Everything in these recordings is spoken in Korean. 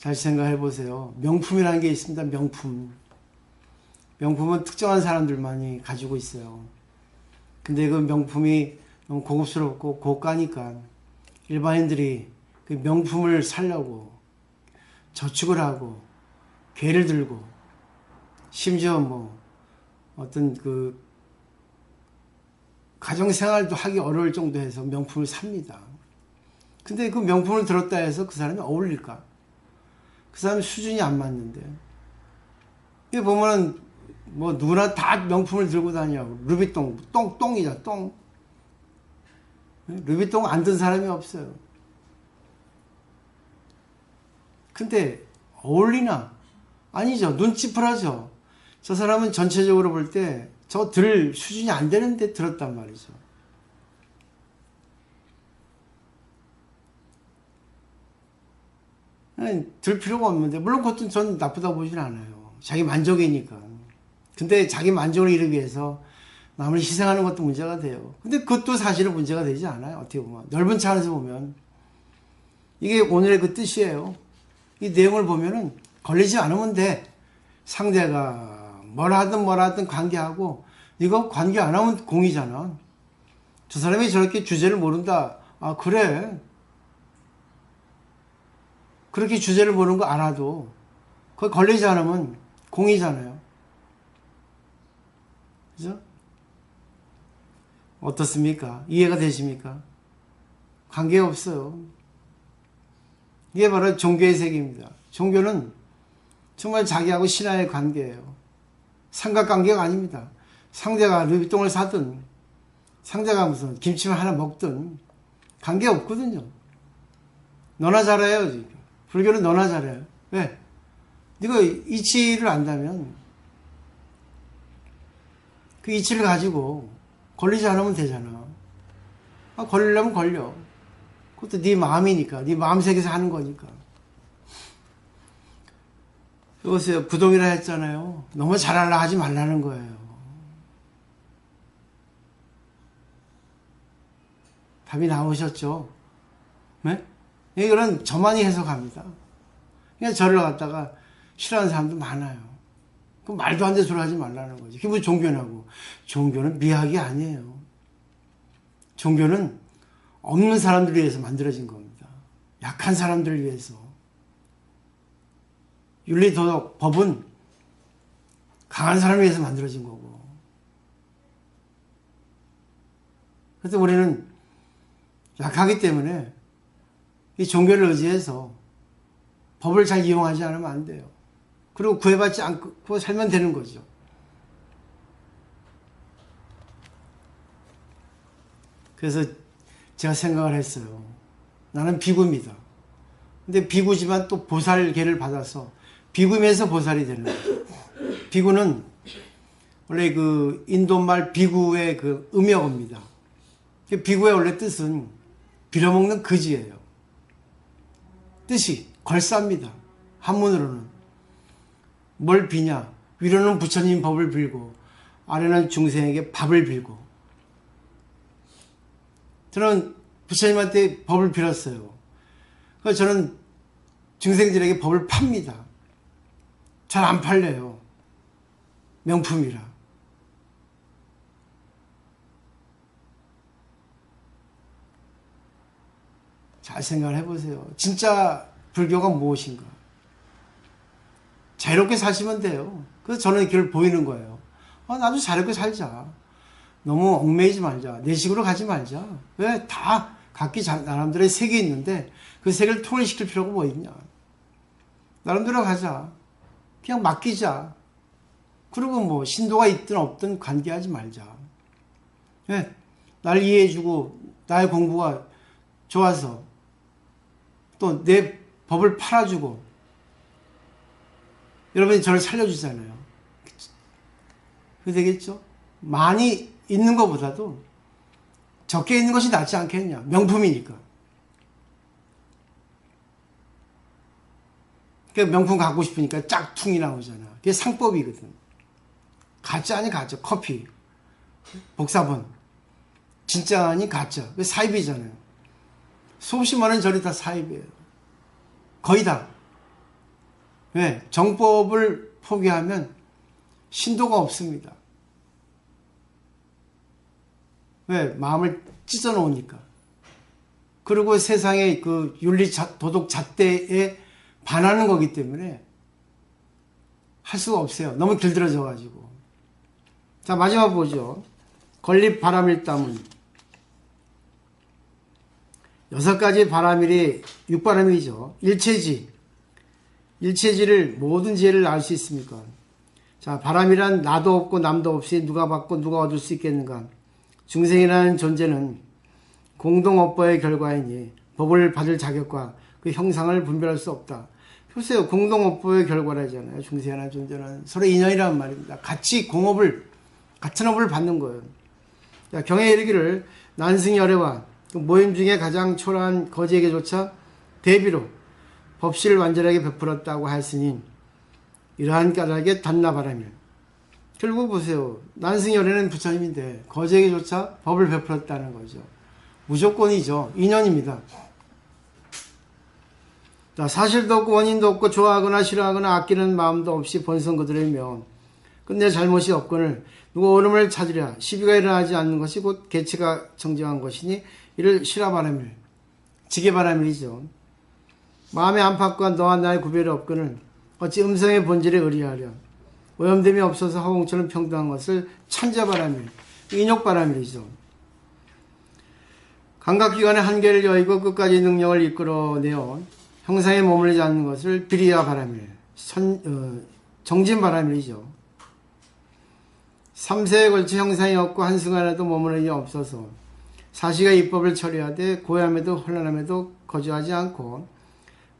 잘 생각해 보세요. 명품이라는 게 있습니다. 명품. 명품은 특정한 사람들만이 가지고 있어요. 근데 그 명품이 너무 고급스럽고 고가니까 일반인들이 그 명품을 살려고 저축을 하고 괴를 들고 심지어 뭐 어떤 그 가정생활도 하기 어려울 정도 해서 명품을 삽니다. 근데 그 명품을 들었다 해서 그 사람이 어울릴까? 그 사람 수준이 안 맞는데. 이게 보면은 뭐 누구나 다 명품을 들고 다니냐고. 루비통, 똥이자 똥. 루비통 안 든 사람이 없어요. 근데 어울리나? 아니죠. 눈 찌푸라져. 저 사람은 전체적으로 볼 때 저 들 수준이 안 되는데 들었단 말이죠. 들 필요가 없는데, 물론 그것도 전 나쁘다고 보진 않아요. 자기 만족이니까. 근데 자기 만족을 이루기 위해서 남을 희생하는 것도 문제가 돼요. 근데 그것도 사실은 문제가 되지 않아요. 어떻게 보면. 넓은 차원에서 보면. 이게 오늘의 그 뜻이에요. 이 내용을 보면은 걸리지 않으면 돼. 상대가 뭘 하든 관계하고, 이거 관계 안 하면 공이잖아. 저 사람이 저렇게 주제를 모른다. 아, 그래. 그렇게 주제를 모르는 거 알아도, 그거 걸리지 않으면 공이잖아요. 그죠? 어떻습니까? 이해가 되십니까? 관계가 없어요. 이게 바로 종교의 세계입니다. 종교는 정말 자기하고 신하의 관계예요. 삼각관계가 아닙니다. 상대가 루비통을 사든 상대가 무슨 김치를 하나 먹든 관계 없거든요. 너나 잘해요. 지금. 불교는 너나 잘해요. 왜? 네가 이치를 안다면 그 이치를 가지고 걸리지 않으면 되잖아. 아, 걸리려면 걸려. 그것도 네 마음이니까. 네 마음 세계에서 하는 거니까. 여보세요. 부동이라 했잖아요. 너무 잘하려 하지 말라는 거예요. 답이 나오셨죠? 네? 이거는 저만이 해석합니다. 그냥 저를 갖다가 싫어하는 사람도 많아요. 그 말도 안 되는 소리 하지 말라는 거지. 그게 뭐 종교냐고. 종교는 미학이 아니에요. 종교는 없는 사람들을 위해서 만들어진 겁니다. 약한 사람들을 위해서. 윤리, 도덕, 법은 강한 사람을 위해서 만들어진 거고. 그래서 우리는 약하기 때문에 이 종교를 의지해서 법을 잘 이용하지 않으면 안 돼요. 그리고 구애받지 않고 살면 되는 거죠. 그래서 제가 생각을 했어요. 나는 비구입니다. 근데 비구지만 또 보살계를 받아서 비구면서 보살이 되는 거죠. 비구는 원래 그 인도말 비구의 그 음역어입니다. 비구의 원래 뜻은 빌어먹는 그지예요. 뜻이 걸쌉니다. 한문으로는. 뭘 비냐? 위로는 부처님 법을 빌고 아래는 중생에게 밥을 빌고. 저는 부처님한테 법을 빌었어요. 그래서 저는 중생들에게 법을 팝니다. 잘 안 팔려요. 명품이라. 잘 생각을 해보세요. 진짜 불교가 무엇인가? 자유롭게 사시면 돼요. 그래서 저는 길을 보이는 거예요. 나도 자유롭게 살자. 너무 얽매이지 말자. 내 식으로 가지 말자. 왜? 다 각기 나름대로의 색이 있는데 그 색을 통일시킬 필요가 뭐 있냐. 나름대로 가자. 그냥 맡기자. 그리고 뭐 신도가 있든 없든 관계하지 말자. 왜? 나를 이해해주고 나의 공부가 좋아서 또 내 법을 팔아주고 여러분이 저를 살려주잖아요. 그게 되겠죠? 많이 있는 것보다도 적게 있는 것이 낫지 않겠냐. 명품이니까. 그러니까 명품 갖고 싶으니까 짝퉁이 나오잖아. 그게 상법이거든. 가짜 아니 가짜. 커피, 복사본. 진짜 아니 가짜. 그게 사입이잖아요. 수없이 많은 절이 다 사입이에요. 거의 다. 왜? 정법을 포기하면 신도가 없습니다. 왜? 마음을 찢어 놓으니까. 그리고 세상의 그 윤리 도덕 잣대에 반하는 거기 때문에 할 수가 없어요. 너무 길들어져 가지고. 자, 마지막 보죠. 건립 바람일다문. 6가지 바람일이 육바람이죠. 일체지. 일체지를 모든 지혜를 알 수 있습니까? 자, 바람이란 나도 없고 남도 없이 누가 받고 누가 얻을 수 있겠는가? 중생이라는 존재는 공동업보의 결과이니 법을 받을 자격과 그 형상을 분별할 수 없다. 보세요. 공동업보의 결과라잖아요. 중생이라는 존재는 서로 인연이란 말입니다. 같이 같은 업을 받는 거예요. 자, 경에 이르기를 난승열애와 그 모임 중에 가장 초라한 거지에게조차 대비로 법실을 완전하게 베풀었다고 하였으니 이러한 까닭에 단나바람일. 결국 보세요. 난승열애는 부처님인데 거지에게조차 법을 베풀었다는 거죠. 무조건이죠. 인연입니다. 자, 사실도 없고 원인도 없고 좋아하거나 싫어하거나 아끼는 마음도 없이 번성 그들이며 끝내 잘못이 없거늘 누가 옳음을 찾으랴 시비가 일어나지 않는 것이 곧 개체가 정정한 것이니 이를 실화바람일 지게바람일이죠. 마음의 안팎과 너와 나의 구별이 없거늘 어찌 음성의 본질에 의리하랴 오염됨이 없어서 허공처럼 평등한 것을 찬자바람일 인욕바람일이죠. 감각기관의 한계를 여의고 끝까지 능력을 이끌어내어 형상에 머물리지 않는 것을 비리야 바람일 정진바람일이죠. 3세에 걸쳐 형상이 없고 한순간에도 머무르니 없어서 사시가 입법을 처리하되 고요함에도 혼란함에도 거주하지 않고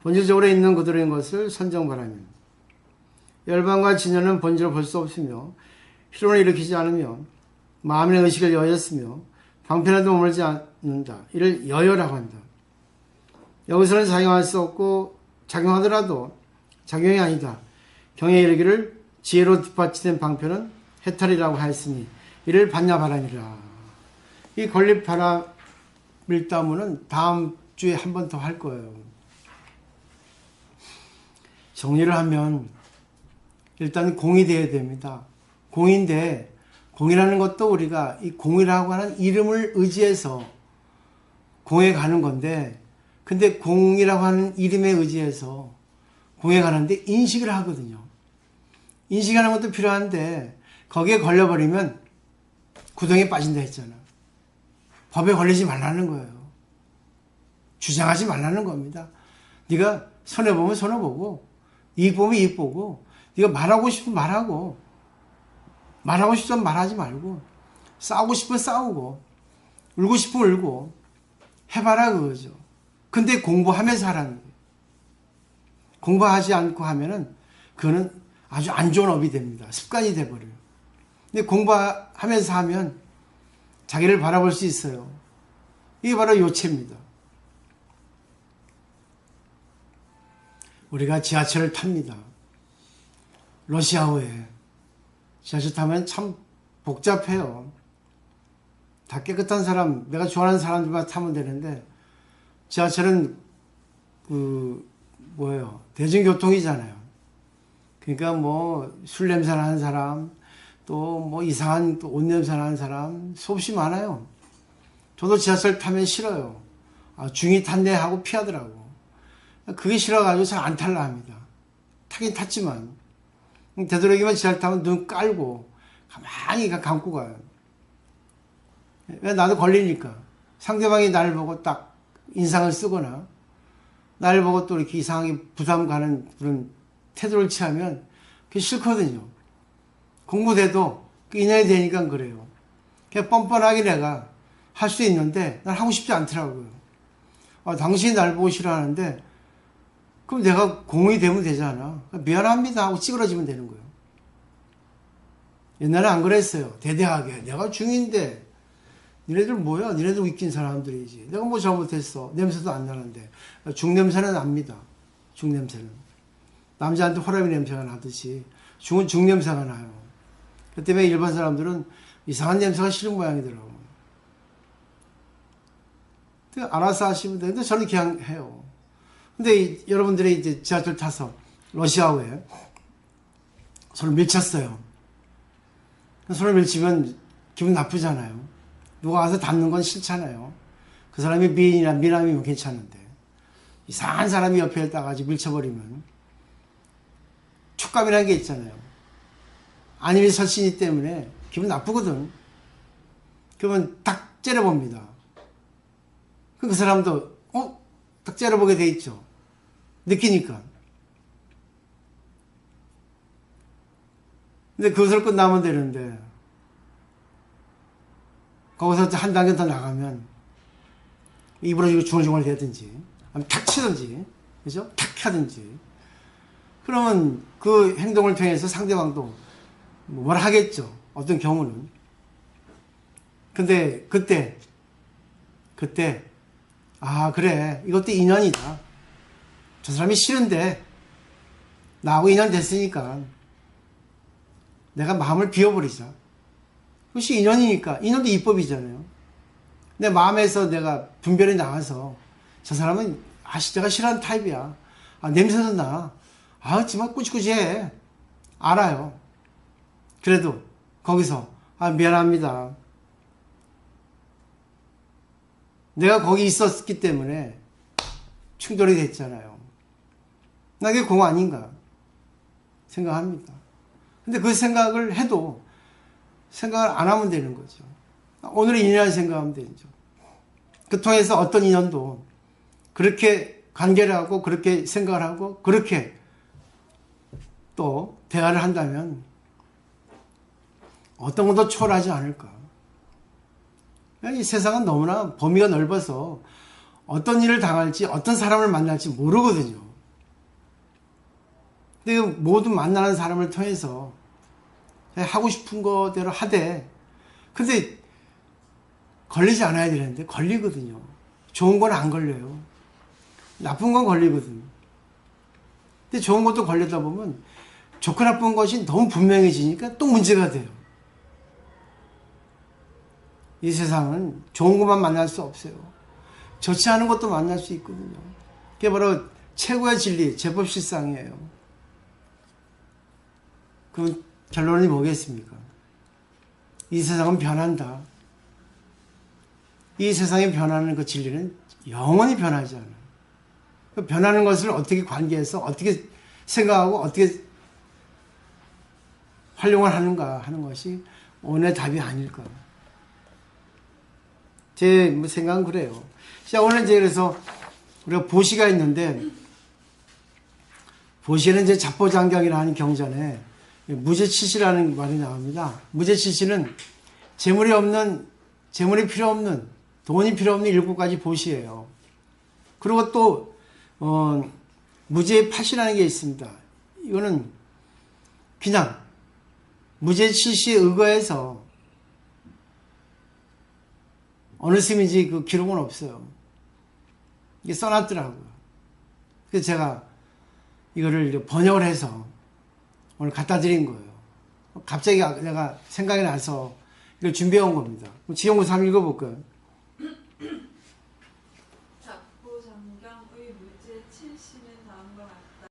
본질적으로 있는 그들인 것을 선정바람일. 열반과 진연은 본질을 볼 수 없으며 희론을 일으키지 않으며 마음의 의식을 여였으며 방편에도 머물지 않는다. 이를 여여라고 한다. 여기서는 작용할 수 없고 작용하더라도 작용이 아니다. 경에 이르기를 지혜로 뒷받침된 방편은 해탈이라고 하였으니 이를 반야바람이라. 이 건립바람일다문은 다음 주에 한 번 더 할 거예요. 정리를 하면 일단 공이 되어야 됩니다. 공인데 공이라는 것도 우리가 이 공이라고 하는 이름을 의지해서 공에 가는 건데 근데 공이라고 하는 이름에 의지해서 공에 가는데 인식을 하거든요. 인식하는 것도 필요한데 거기에 걸려버리면 구덩이에 빠진다 했잖아. 법에 걸리지 말라는 거예요. 주장하지 말라는 겁니다. 네가 손해보면 손해보고 이익 보면 이익 보고 네가 말하고 싶으면 말하고 말하고 싶으면 말하지 말고 싸우고 싶으면 싸우고 울고 싶으면 울고 해봐라 그거죠. 근데 공부하면서 하라는 거예요. 공부하지 않고 하면은 그거는 아주 안 좋은 업이 됩니다. 습관이 돼버려요. 근데 공부하면서 하면 자기를 바라볼 수 있어요. 이게 바로 요체입니다. 우리가 지하철을 탑니다. 러시아어에 지하철 타면 참 복잡해요. 다 깨끗한 사람, 내가 좋아하는 사람들만 타면 되는데 지하철은 대중교통이잖아요. 그러니까 뭐 술 냄새 나는 사람, 또 뭐 이상한 옷 냄새 나는 사람 수없이 많아요. 저도 지하철 타면 싫어요. 중이 탔네 하고 피하더라고. 그게 싫어가지고 잘 안 탈라 합니다. 타긴 탔지만 되도록이면 지하철 타면 눈 깔고 가만히 감고 가요. 왜? 나도 걸리니까. 상대방이 나를 보고 딱 인상을 쓰거나 나를 보고 또 이렇게 이상하게 부담 가는 그런 태도를 취하면 그게 싫거든요. 공부돼도 인연이 되니까 그래요. 그냥 뻔뻔하게 내가 할 수 있는데 난 하고 싶지 않더라고요. 당신이 날 보고 싫어하는데 그럼 내가 공이 되면 되잖아. 미안합니다 하고 찌그러지면 되는 거예요. 옛날에 안 그랬어요. 대대하게. 내가 중인데 니네들 뭐야? 니네들 웃긴 사람들이지. 내가 뭐 잘못했어? 냄새도 안 나는데. 중냄새는 납니다. 중냄새는. 남자한테 호랑이 냄새가 나듯이 중은 중냄새가 나요. 그 때문에 일반 사람들은 이상한 냄새가 싫은 모양이더라고요. 알아서 하시면 되는데 저는 그냥 해요. 근데 여러분들이 이제 지하철 타서 러시아어에 손을 밀쳤어요. 손을 밀치면 기분 나쁘잖아요. 누가 와서 닿는 건 싫잖아요. 그 사람이 미인이나 미남이면 괜찮은데 이상한 사람이 옆에 있다가 밀쳐버리면 촉감이라는 게 있잖아요. 안일이 설신이 때문에 기분 나쁘거든. 그러면 딱 째려봅니다. 그 사람도 딱 째려보게 돼 있죠. 느끼니까. 근데 그것을 끝나면 되는데 거기서 한 단계 더 나가면 입으로 중얼중얼 대든지 아니면 탁 치든지 그죠? 탁 하든지 그러면 그 행동을 통해서 상대방도 뭐라 하겠죠. 어떤 경우는. 근데 그때 아 그래 이것도 인연이다. 저 사람이 싫은데 나하고 인연 됐으니까 내가 마음을 비워버리자. 그것이 인연이니까. 인연도 이법이잖아요. 내 마음에서 내가 분별이 나와서 저 사람은 내가 싫어하는 타입이야. 냄새도 나. 정말 꾸지꾸지해. 알아요. 그래도 거기서 미안합니다. 내가 거기 있었기 때문에 충돌이 됐잖아요. 나 그게 공 아닌가 생각합니다. 근데 그 생각을 해도 생각을 안 하면 되는 거죠. 오늘의 인연을 생각하면 되죠. 그 통해서 어떤 인연도 그렇게 관계를 하고 그렇게 생각을 하고 그렇게 또 대화를 한다면 어떤 것도 초월하지 않을까. 이 세상은 너무나 범위가 넓어서 어떤 일을 당할지 어떤 사람을 만날지 모르거든요. 근데 모든 만나는 사람을 통해서 하고 싶은 거대로 하되 근데 걸리지 않아야 되는데 걸리거든요. 좋은 건 안 걸려요. 나쁜 건 걸리거든요. 근데 좋은 것도 걸리다 보면 좋고 나쁜 것이 너무 분명해지니까 또 문제가 돼요. 이 세상은 좋은 것만 만날 수 없어요. 좋지 않은 것도 만날 수 있거든요. 그게 바로 최고의 진리, 제법실상이에요. 그럼 결론이 뭐겠습니까? 이 세상은 변한다. 이 세상이 변하는 그 진리는 영원히 변하지 않아요. 그 변하는 것을 어떻게 관계해서 어떻게 생각하고 어떻게 활용을 하는가 하는 것이 오늘의 답이 아닐까. 제 생각은 그래요. 자, 오늘 이제 그래서 우리가 보시가 있는데 보시는 이제 잡보장경이라 하는 경전에 무죄치시라는 말이 나옵니다. 무죄치시는 재물이 필요 없는, 돈이 필요 없는 7가지 보시예요. 그리고 또 무죄의 팥이라는 게 있습니다. 이거는 그냥 무죄치시에 의거해서 어느 스님인지 그 기록은 없어요. 이게 써놨더라고요. 그래서 제가 이거를 번역을 해서 오늘 갖다 드린 거예요. 갑자기 내가 생각이 나서 이걸 준비해 온 겁니다. 지용구사 한번 읽어볼까요?